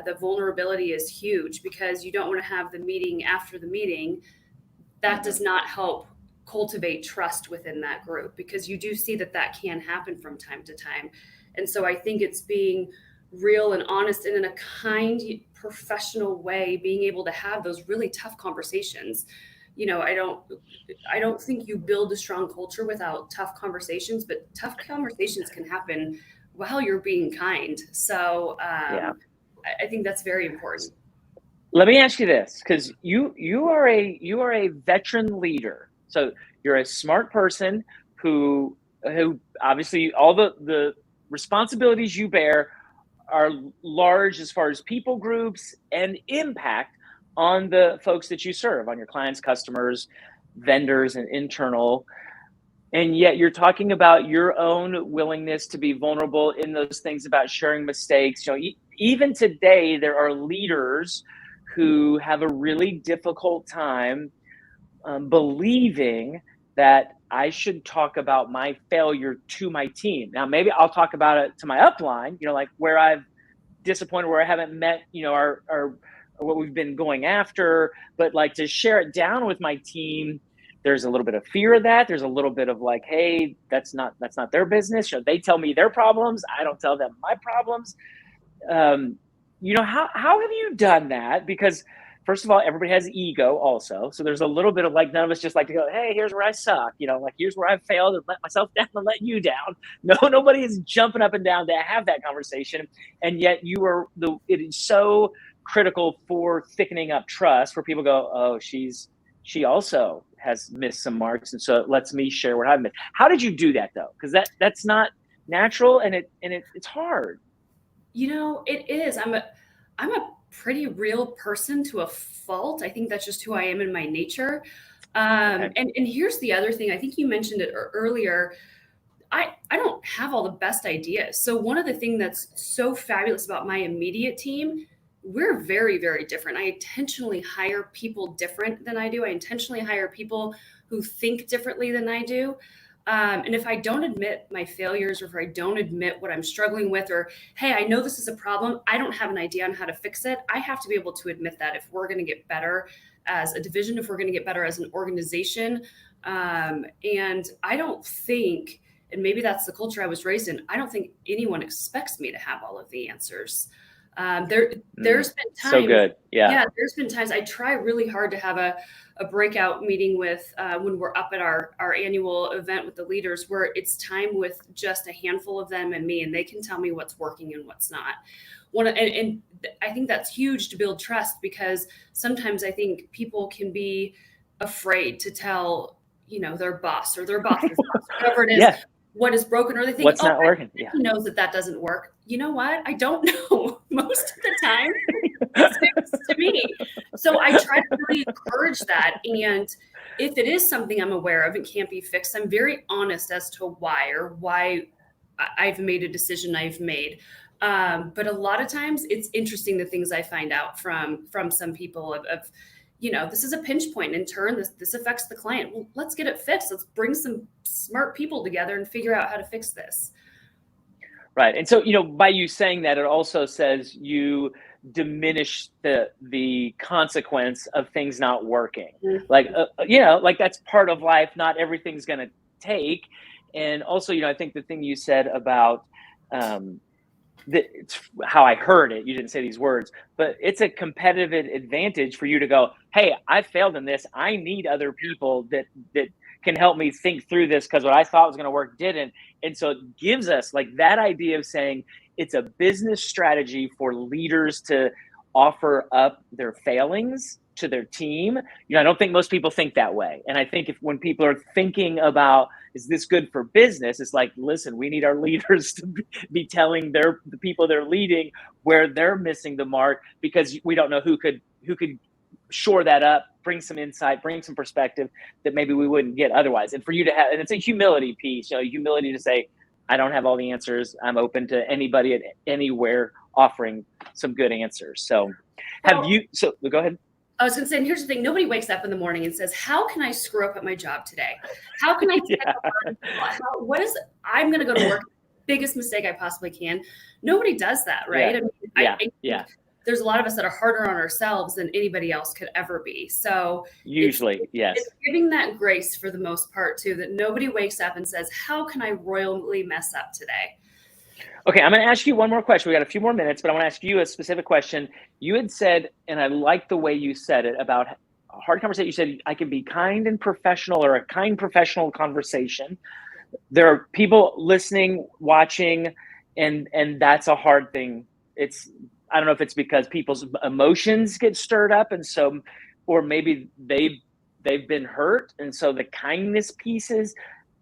the vulnerability is huge, because you don't want to have the meeting after the meeting. That does not help cultivate trust within that group, because you do see that can happen from time to time. And so I think it's being real and honest and in a kind, professional way, being able to have those really tough conversations. I don't think you build a strong culture without tough conversations, but tough conversations can happen while you're being kind. So I think that's very important. Let me ask you this, because you are a veteran leader. So you're a smart person who obviously all the responsibilities you bear are large as far as people groups and impact on the folks that you serve, on your clients, customers. vendors and internal. And yet you're talking about your own willingness to be vulnerable in those things about sharing mistakes. Even today, there are leaders who have a really difficult time believing that I should talk about my failure to my team. Now, maybe I'll talk about it to my upline, like where I've disappointed, where I haven't met, our what we've been going after, but like to share it down with my team, there's a little bit of fear of that. There's a little bit of like, hey, that's not their business. They tell me their problems. I don't tell them my problems. How have you done that? Because first of all, everybody has ego also. So there's a little bit of like, none of us just like to go, hey, here's where I suck. Like here's where I've failed and let myself down and let you down. No, nobody is jumping up and down to have that conversation. And yet it is so critical for thickening up trust, where people go, oh, she also has missed some marks, and so it lets me share what I've missed. How did you do that though? Because that's not natural, and it's hard. It is. I'm a pretty real person to a fault. I think that's just who I am in my nature. And here's the other thing. I think you mentioned it earlier. I don't have all the best ideas. So one of the things that's so fabulous about my immediate team, we're very, very different. I intentionally hire people different than I do. I intentionally hire people who think differently than I do. And if I don't admit my failures, or if I don't admit what I'm struggling with, or, hey, I know this is a problem, I don't have an idea on how to fix it, I have to be able to admit that if we're going to get better as a division, if we're going to get better as an organization. And I don't think, and maybe that's the culture I was raised in, I don't think anyone expects me to have all of the answers. There's been times. So good. Yeah. There's been times I try really hard to have a breakout meeting with when we're up at our annual event with the leaders, where it's time with just a handful of them and me, and they can tell me what's working and what's not. And I think that's huge to build trust, because sometimes I think people can be afraid to tell, their boss or their boss's boss, whatever it is, what is broken, or they think, what's not working. He knows that doesn't work. You know what? I don't know. Most of the time, it's fixed to me. So I try to really encourage that. And if it is something I'm aware of and can't be fixed, I'm very honest as to why I've made a decision I've made. But a lot of times it's interesting, the things I find out from some people of this is a pinch point in turn. This affects the client. Well, let's get it fixed. Let's bring some smart people together and figure out how to fix this. Right. And so, by you saying that, it also says you diminish the consequence of things not working. Mm-hmm. Like that's part of life. Not everything's going to take. And also, I think the thing you said about it's how I heard it. You didn't say these words, but it's a competitive advantage for you to go, hey, I failed in this. I need other people that can help me think through this, because what I thought was going to work didn't. And so it gives us like that idea of saying it's a business strategy for leaders to offer up their failings to their team. I don't think most people think that way. And I think when people are thinking about, is this good for business? It's like, listen, we need our leaders to be telling the people they're leading where they're missing the mark, because we don't know who could shore that up, bring some insight, bring some perspective that maybe we wouldn't get otherwise. And for you to have, and it's a humility piece, humility to say, I don't have all the answers. I'm open to anybody at anywhere offering some good answers. So go ahead. I was going to say, and here's the thing, nobody wakes up in the morning and says, how can I screw up at my job today? How can I I'm going to go to work, biggest mistake I possibly can. Nobody does that, right? There's a lot of us that are harder on ourselves than anybody else could ever be. So usually, it's giving that grace for the most part too, that nobody wakes up and says, how can I royally mess up today? Okay, I'm going to ask you one more question. We got a few more minutes, but I want to ask you a specific question. You had said, and I like the way you said it about a hard conversation. You said, I can be kind and professional, or a kind professional conversation. There are people listening, watching, and that's a hard thing. I don't know if it's because people's emotions get stirred up, and so, or maybe they've been hurt, and so the kindness pieces.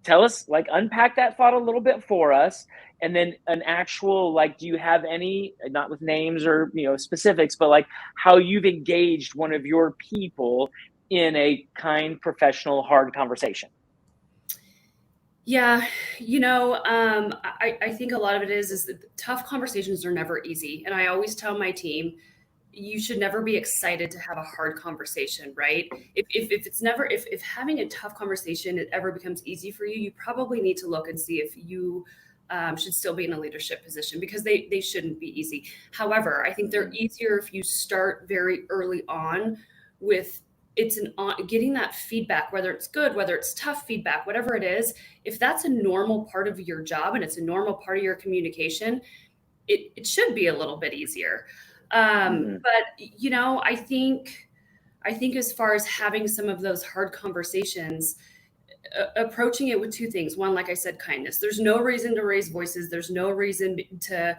Tell us, unpack that thought a little bit for us, and then an actual, do you have any, not with names or specifics, but how you've engaged one of your people in a kind, professional, hard conversation? Yeah, I think a lot of it is that tough conversations are never easy. And I always tell my team, you should never be excited to have a hard conversation, right? If having a tough conversation it ever becomes easy for you, you probably need to look and see if you should still be in a leadership position, because they shouldn't be easy. However, I think they're easier if you start very early on with getting that feedback, whether it's good, whether it's tough feedback, whatever it is. If that's a normal part of your job and it's a normal part of your communication, it should be a little bit easier. But I think as far as having some of those hard conversations, approaching it with two things. One, like I said, kindness. There's no reason to raise voices. There's no reason to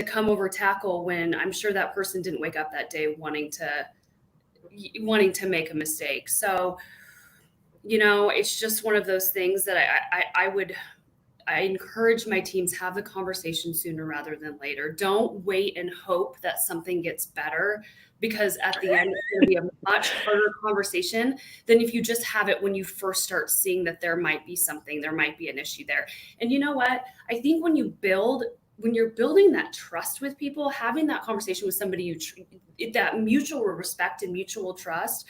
come over tackle when I'm sure that person didn't wake up that day wanting to make a mistake. So, it's just one of those things that I encourage my teams, have the conversation sooner rather than later. Don't wait and hope that something gets better, because at the end, it's going to be a much harder conversation than if you just have it when you first start seeing that there might be an issue there. And you know what? I think when you're building that trust with people, having that conversation with somebody that mutual respect and mutual trust,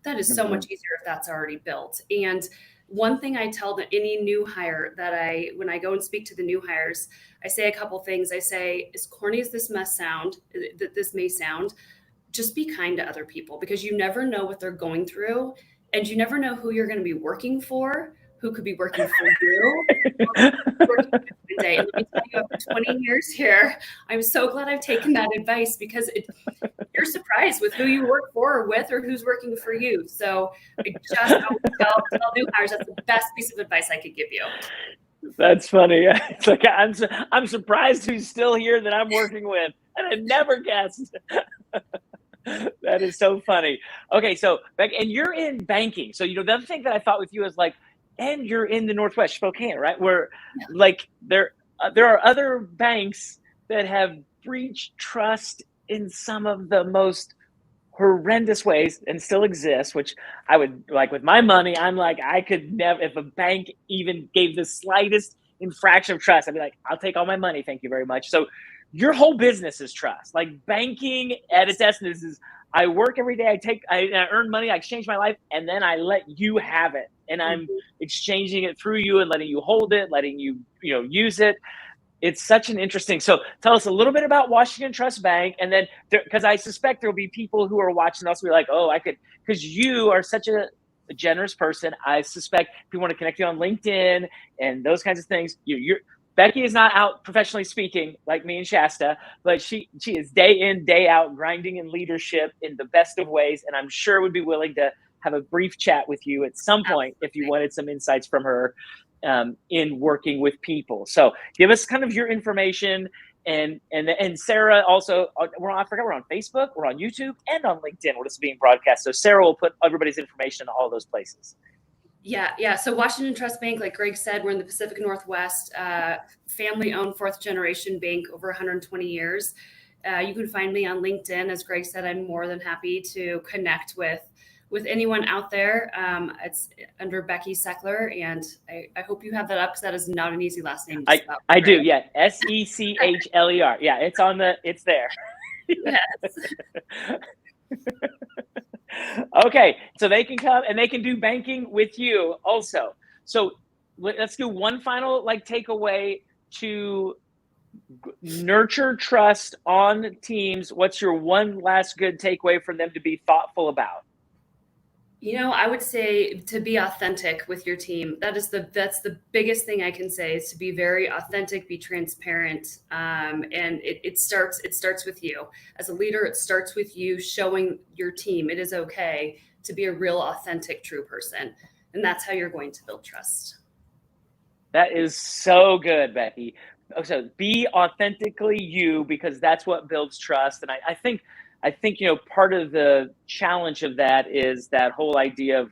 that is so much easier if that's already built. And one thing I tell any new hire when I go and speak to the new hires, I say a couple things. I say, as corny as this may sound, just be kind to other people, because you never know what they're going through, and you never know who you're going to be working for, who could be working for you. And let me tell you, after 20 years here, I'm so glad I've taken that advice, because you're surprised with who you work for or with, or who's working for you. So I just always tell new hires, that's the best piece of advice I could give you. That's funny. It's like, I'm surprised who's still here that I'm working with, and I never guessed. That is so funny. Okay, so and you're in banking. So the other thing that I thought with you is like, and you're in the Northwest, Spokane, right? Where like there are other banks that have breached trust in some of the most horrendous ways and still exist, which I would like with my money. I'm like, I could never, if a bank even gave the slightest infraction of trust, I'd be like, I'll take all my money. Thank you very much. So your whole business is trust. Like banking at its essence is, I work every day, I earn money, I exchange my life, and then I let you have it. And I'm exchanging it through you and letting you hold it, letting you, use it. It's such an interesting. So tell us a little bit about Washington Trust Bank. And then, because I suspect there'll be people who are watching us, be like, oh, I could, because you are such a generous person. I suspect people want to connect you on LinkedIn and those kinds of things. Becky is not out professionally speaking like me and Shasta, but she is day in, day out, grinding in leadership in the best of ways. And I'm sure would be willing to have a brief chat with you at some point if you wanted some insights from her in working with people. So give us kind of your information. And Sarah also, we're on Facebook, we're on YouTube, and on LinkedIn where this is being broadcast. So Sarah will put everybody's information in all those places. Yeah. So Washington Trust Bank, like Greg said, we're in the Pacific Northwest, family-owned fourth-generation bank, over 120 years. You can find me on LinkedIn. As Greg said, I'm more than happy to connect with anyone out there. It's under Becky Seckler, and I hope you have that up, because that is not an easy last name. I do, yeah. Secchler. Yeah, it's there. Yes. Okay, so they can come and they can do banking with you also. So let's do one final takeaway to nurture trust on teams. What's your one last good takeaway for them to be thoughtful about? I would say to be authentic with your team. That's the biggest thing I can say, is to be very authentic, be transparent. And it starts with you as a leader. It starts with you showing your team it is okay to be a real, authentic, true person. And that's how you're going to build trust. That is so good, Becky. So be authentically you, because that's what builds trust. And I think part of the challenge of that is that whole idea of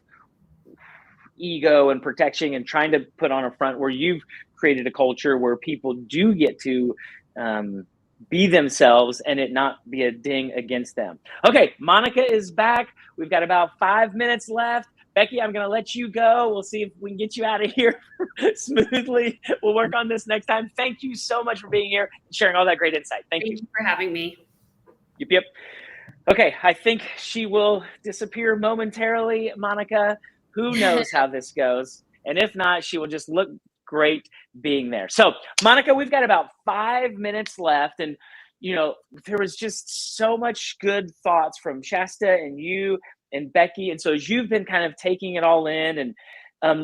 ego and protection and trying to put on a front, where you've created a culture where people do get to be themselves and it not be a ding against them. Okay, Monica is back. We've got about 5 minutes left. Becky, I'm going to let you go. We'll see if we can get you out of here smoothly. We'll work on this next time. Thank you so much for being here and sharing all that great insight. Thank you for having me. Yep. Okay, I think she will disappear momentarily, Monica. Who knows how this goes? And if not, she will just look great being there. So, Monica, we've got about 5 minutes left. And, there was just so much good thoughts from Shasta and you and Becky. And so as you've been kind of taking it all in and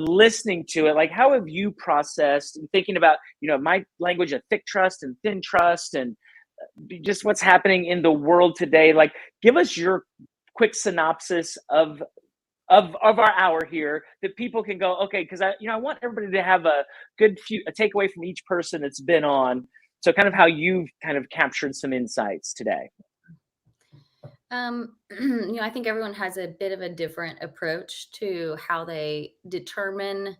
listening to it, like, how have you processed and thinking about, my language of thick trust and thin trust and just what's happening in the world today? Like, give us your quick synopsis of our hour here that people can go, okay, because I want everybody to have a takeaway from each person that's been on. So kind of how you've kind of captured some insights today. I think everyone has a bit of a different approach to how they determine,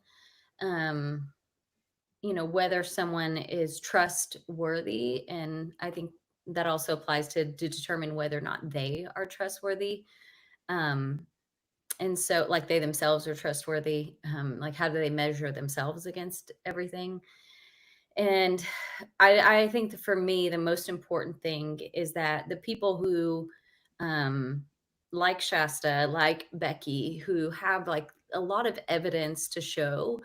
whether someone is trustworthy. And I think that also applies to determine whether or not they are trustworthy. And so, like, they themselves are trustworthy. Like, how do they measure themselves against everything? And I think that for me, the most important thing is that the people who, like Shasta, like Becky, who have like a lot of evidence to show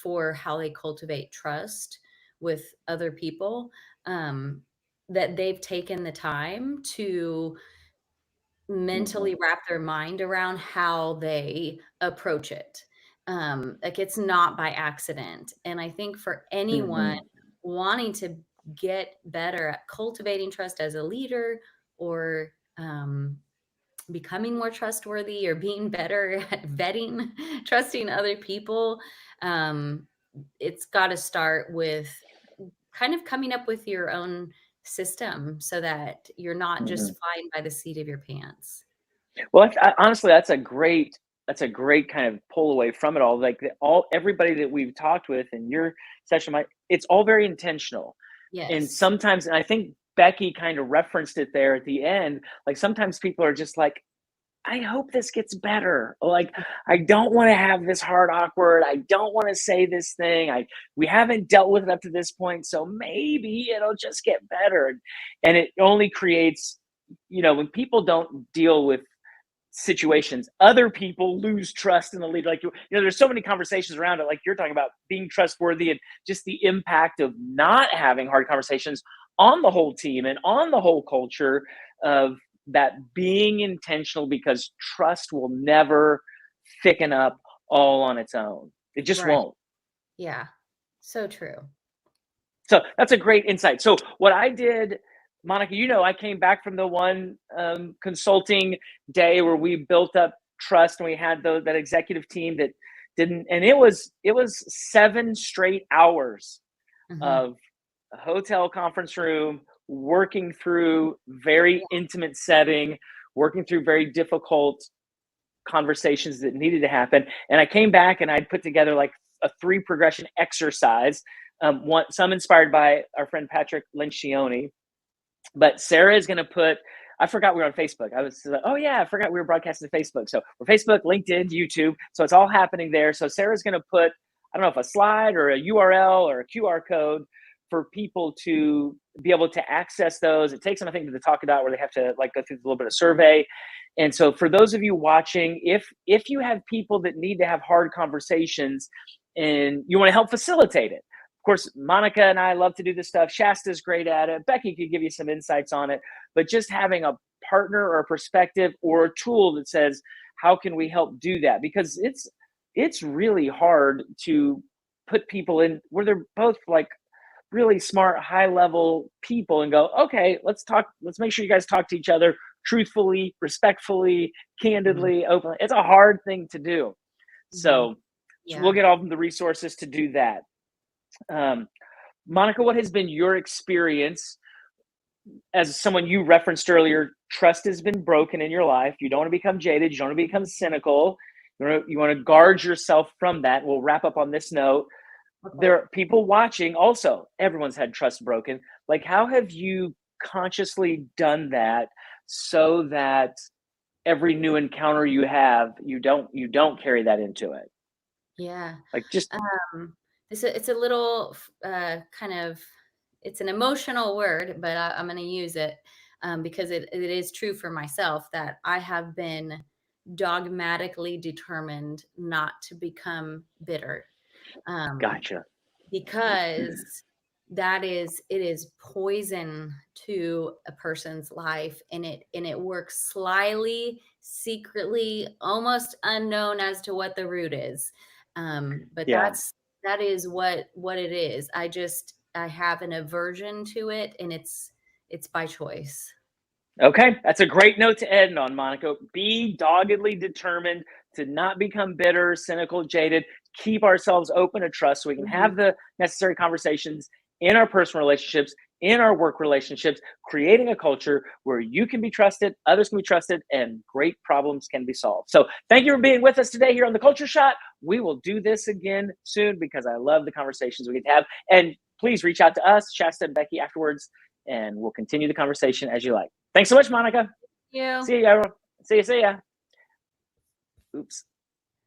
for how they cultivate trust with other people, that they've taken the time to mentally wrap their mind around how they approach it. Like, it's not by accident. And I think for anyone wanting to get better at cultivating trust as a leader, or becoming more trustworthy, or being better at vetting, trusting other people, it's got to start with kind of coming up with your own system so that you're not just flying by the seat of your pants. Well, honestly, that's a great kind of pull away from it all. Like, everybody that we've talked with in your session, it's all very intentional. Yes. And sometimes, and I think Becky kind of referenced it there at the end, like, sometimes people are just like, I hope this gets better. Like, I don't want to have this hard, awkward. I don't want to say this thing. We haven't dealt with it up to this point, so maybe it'll just get better. And it only creates, when people don't deal with situations, other people lose trust in the leader. Like, there's so many conversations around it, like you're talking about being trustworthy, and just the impact of not having hard conversations on the whole team and on the whole culture of that being intentional, because trust will never thicken up all on its own. It just won't. Yeah, so true. So that's a great insight. So what I did, Monica, I came back from the one consulting day where we built up trust, and we had that executive team that didn't, and it was 7 straight hours of a hotel conference room, working through very intimate setting, working through very difficult conversations that needed to happen. And I came back and I'd put together like a 3 progression exercise, some inspired by our friend Patrick Lencioni. But Sarah is going to put, I forgot we were on Facebook. I was like, oh yeah, I forgot we were broadcasting to Facebook. So we're Facebook, LinkedIn, YouTube. So it's all happening there. So Sarah's going to put, I don't know if a slide or a URL or a QR code for people to be able to access those. It takes them, I think, to talk about where they have to like go through a little bit of survey. And so for those of you watching, if you have people that need to have hard conversations and you want to help facilitate it, of course, Monica and I love to do this stuff. Shasta's great at it. Becky could give you some insights on it, but just having a partner or a perspective or a tool that says, how can we help do that? Because it's really hard to put people in where they're both like really smart, high level people and go, okay, let's talk. Let's make sure you guys talk to each other truthfully, respectfully, candidly, openly. It's a hard thing to do. So we'll get all of the resources to do that. Monica, what has been your experience as someone you referenced earlier? Trust has been broken in your life. You don't want to become jaded. You don't want to become cynical. You want to guard yourself from that. We'll wrap up on this note. there are people watching also. Everyone's had trust broken. Like, how have you consciously done that so that every new encounter you have, you don't carry that into it? Yeah. Like, just It's a little kind of, it's an emotional word, but I'm going to use it because it is true for myself that I have been dogmatically determined not to become bitter. gotcha. Because it is poison to a person's life, and it works slyly, secretly, almost unknown as to what the root is. But Yeah. that is what it is. I have an aversion to it, and it's by choice. Okay, that's a great note to end on, Monica. Be doggedly determined to not become bitter, cynical, jaded. Keep ourselves open to trust so we can have the necessary conversations in our personal relationships, in our work relationships, creating a culture where you can be trusted, others can be trusted, and great problems can be solved. So thank you for being with us today here on The Culture Shot. We will do this again soon because I love the conversations we get to have. And please reach out to us, Shasta and Becky, afterwards, and we'll continue the conversation as you like. Thanks so much, Monica. Thank you. See you, everyone. See ya. Oops.